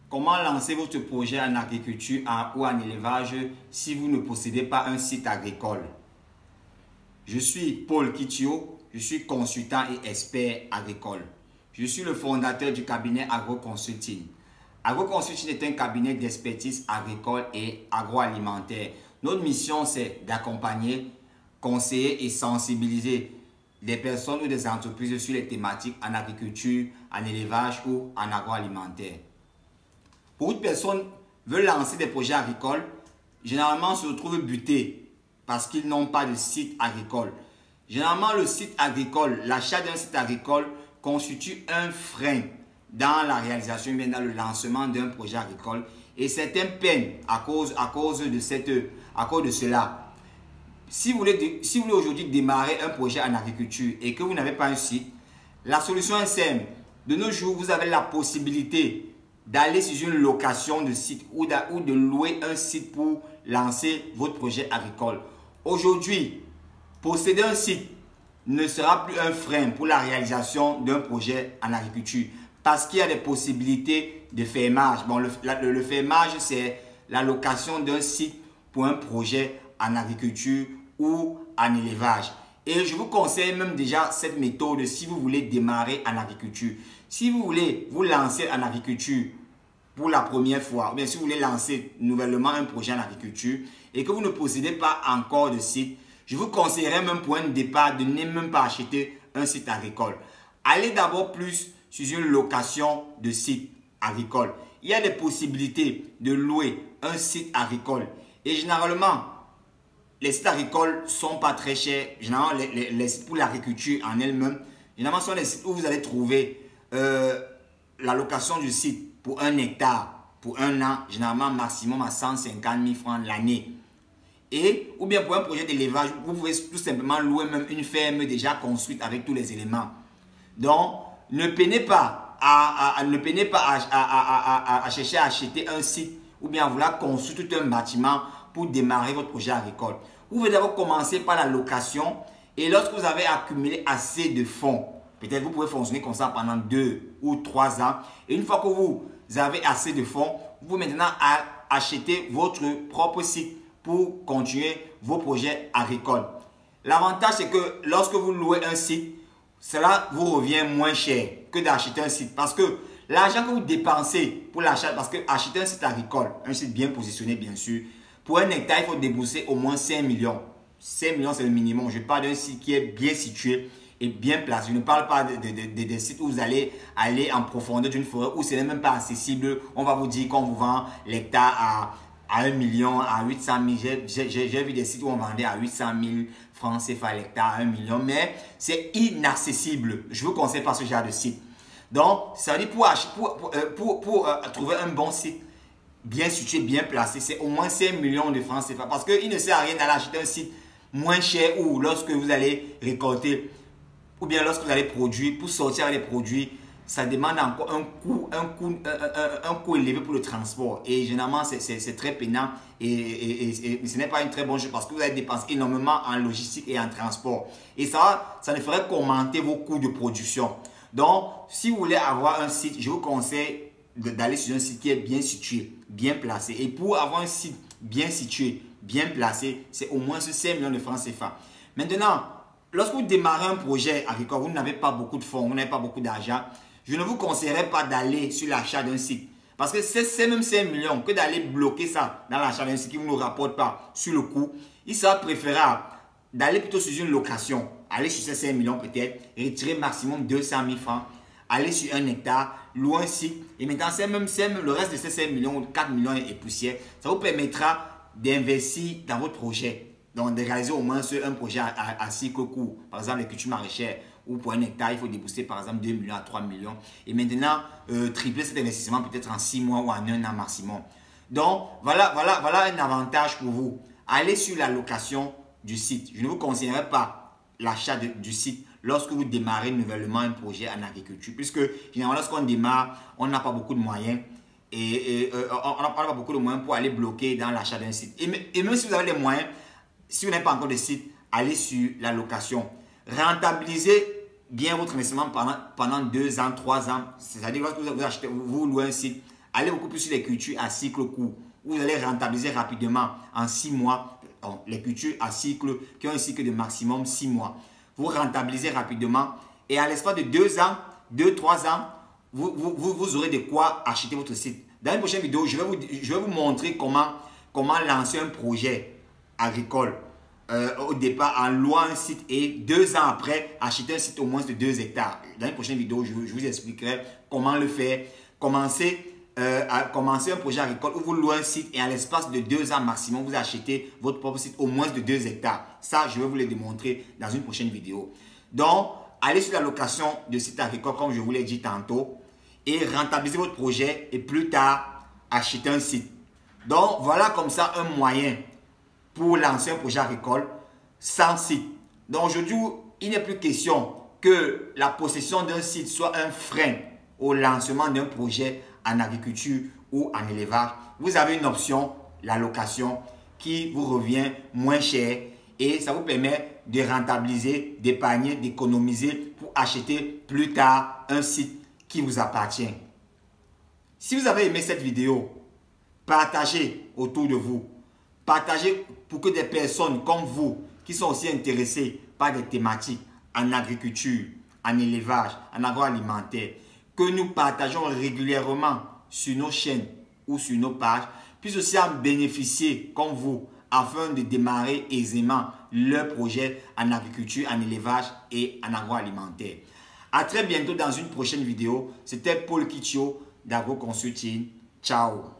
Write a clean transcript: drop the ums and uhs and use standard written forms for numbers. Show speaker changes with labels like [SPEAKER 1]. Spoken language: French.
[SPEAKER 1] Comment lancer votre projet en agriculture ou en élevage si vous ne possédez pas un site agricole? Je suis Paul Kitio, je suis consultant et expert agricole. Je suis le fondateur du cabinet AgroConsulting. AgroConsulting est un cabinet d'expertise agricole et agroalimentaire. Notre mission, c'est d'accompagner, conseiller et sensibiliser des personnes ou des entreprises sur les thématiques en agriculture, en élevage ou en agroalimentaire. Pour une personne veut lancer des projets agricoles, généralement se retrouvent butés parce qu'ils n'ont pas de site agricole. Généralement, le site agricole, l'achat d'un site agricole constitue un frein dans la réalisation, bien dans le lancement d'un projet agricole. Et certains peinent à cause de cela. Si vous voulez aujourd'hui démarrer un projet en agriculture et que vous n'avez pas un site, la solution est simple. De nos jours, vous avez la possibilité d'aller sur une location de site ou de louer un site pour lancer votre projet agricole. Aujourd'hui, posséder un site ne sera plus un frein pour la réalisation d'un projet en agriculture parce qu'il y a des possibilités de fermage. Bon, le fermage, c'est la location d'un site pour un projet en agriculture ou en élevage. Et je vous conseille même déjà cette méthode si vous voulez démarrer en agriculture. Si vous voulez vous lancer en agriculture pour la première fois, ou bien si vous voulez lancer nouvellement un projet en agriculture et que vous ne possédez pas encore de site, je vous conseillerais même pour un départ de ne même pas acheter un site agricole. Allez d'abord plus sur une location de site agricole. Il y a des possibilités de louer un site agricole. Et généralement, les sites agricoles ne sont pas très chers. Généralement, les sites pour l'agriculture en elle-même, généralement, sont les sites où vous allez trouver la location du site pour 1 hectare, pour 1 an, généralement maximum à 150 000 francs l'année. Ou bien pour un projet d'élevage, vous pouvez tout simplement louer même une ferme déjà construite avec tous les éléments. Donc, ne peinez pas à chercher à acheter un site ou bien à vouloir construire tout un bâtiment pour démarrer votre projet agricole. Vous pouvez d'abord commencer par la location et lorsque vous avez accumulé assez de fonds, peut-être vous pouvez fonctionner comme ça pendant 2 ou 3 ans. Et une fois que vous avez assez de fonds, vous pouvez maintenant acheter votre propre site pour continuer vos projets agricoles. L'avantage, c'est que lorsque vous louez un site, cela vous revient moins cher que d'acheter un site. Parce que l'argent que vous dépensez pour l'achat, parce que acheter un site agricole, un site bien positionné bien sûr, pour 1 hectare, il faut débourser au moins 5 millions. 5 millions, c'est le minimum. Je parle d'un site qui est bien situé et bien placé. Je ne parle pas des sites où vous allez aller en profondeur d'une forêt où ce n'est même pas accessible. On va vous dire qu'on vous vend l'hectare à 1 million, à 800 000. J'ai vu des sites où on vendait à 800 000 francs CFA l'hectare, à 1 million. Mais c'est inaccessible. Je ne vous conseille pas ce genre de site. Donc, ça veut dire pour trouver un bon site, bien situé, bien placé, c'est au moins 5 millions de francs CFA. Parce qu'il ne sert à rien d'aller acheter un site moins cher ou lorsque vous allez récolter ou bien lorsque vous allez produire, pour sortir les produits, ça demande encore un coût élevé pour le transport. Et généralement, c'est très peinant et ce n'est pas une très bonne chose parce que vous allez dépenser énormément en logistique et en transport. Et ça ne ferait qu'augmenter vos coûts de production. Donc, si vous voulez avoir un site, je vous conseille d'aller sur un site qui est bien situé, bien placé. Et pour avoir un site bien situé, bien placé, c'est au moins 5 millions de francs CFA. Maintenant, lorsque vous démarrez un projet agricole, vous n'avez pas beaucoup de fonds, vous n'avez pas beaucoup d'argent, je ne vous conseillerais pas d'aller sur l'achat d'un site. Parce que c'est même 5 millions que d'aller bloquer ça dans l'achat d'un site qui ne vous rapporte pas sur le coût. Il sera préférable d'aller plutôt sur une location, aller sur ces 5 millions peut-être, retirer maximum 200 000 francs, aller sur 1 hectare, louer un site. Et maintenant, le reste de ces 5 millions, 4 millions et poussière, ça vous permettra d'investir dans votre projet. Donc, de réaliser au moins un projet à cycle court. Par exemple, les cultures maraîchères, où pour 1 hectare, il faut débourser par exemple 2 millions à 3 millions. Et maintenant, tripler cet investissement peut-être en 6 mois ou en 1 an maximum. Donc, voilà un avantage pour vous. Allez sur la location du site. Je ne vous conseillerais pas l'achat du site lorsque vous démarrez nouvellement un projet en agriculture. Puisque, généralement, lorsqu'on démarre, on n'a pas beaucoup de moyens. On n'a pas beaucoup de moyens pour aller bloquer dans l'achat d'un site. Et même si vous avez les moyens, si vous n'avez pas encore de site, allez sur la location. Rentabilisez bien votre investissement pendant 2 ans, 3 ans. C'est-à-dire lorsque vous louez un site allez beaucoup plus sur les cultures à cycle court. Vous allez rentabiliser rapidement en 6 mois. Les cultures à cycle qui ont un cycle de maximum 6 mois. Vous rentabilisez rapidement et à l'espace de 2 ans, 2-3 ans, vous aurez de quoi acheter votre site. Dans une prochaine vidéo, je vais vous montrer comment lancer un projet agricole. Au départ en louant un site et 2 ans après acheter un site au moins de 2 hectares. Dans une prochaine vidéo, je vous expliquerai comment le faire. Commencer un projet agricole où vous louez un site et à l'espace de 2 ans maximum, vous achetez votre propre site au moins de 2 hectares. Ça, je vais vous le démontrer dans une prochaine vidéo. Donc, allez sur la location de site agricole comme je vous l'ai dit tantôt et rentabilisez votre projet et plus tard, achetez un site. Donc, voilà comme ça un moyen pour lancer un projet agricole sans site. Donc aujourd'hui, il n'est plus question que la possession d'un site soit un frein au lancement d'un projet en agriculture ou en élevage. Vous avez une option, la location, qui vous revient moins cher et ça vous permet de rentabiliser, d'épargner, d'économiser pour acheter plus tard un site qui vous appartient. Si vous avez aimé cette vidéo, partagez autour de vous. Partagez pour que des personnes comme vous, qui sont aussi intéressées par des thématiques en agriculture, en élevage, en agroalimentaire, que nous partageons régulièrement sur nos chaînes ou sur nos pages, puissent aussi en bénéficier comme vous, afin de démarrer aisément leur projet en agriculture, en élevage et en agroalimentaire. À très bientôt dans une prochaine vidéo. C'était Paul Kitcho d'Agro Consulting. Ciao.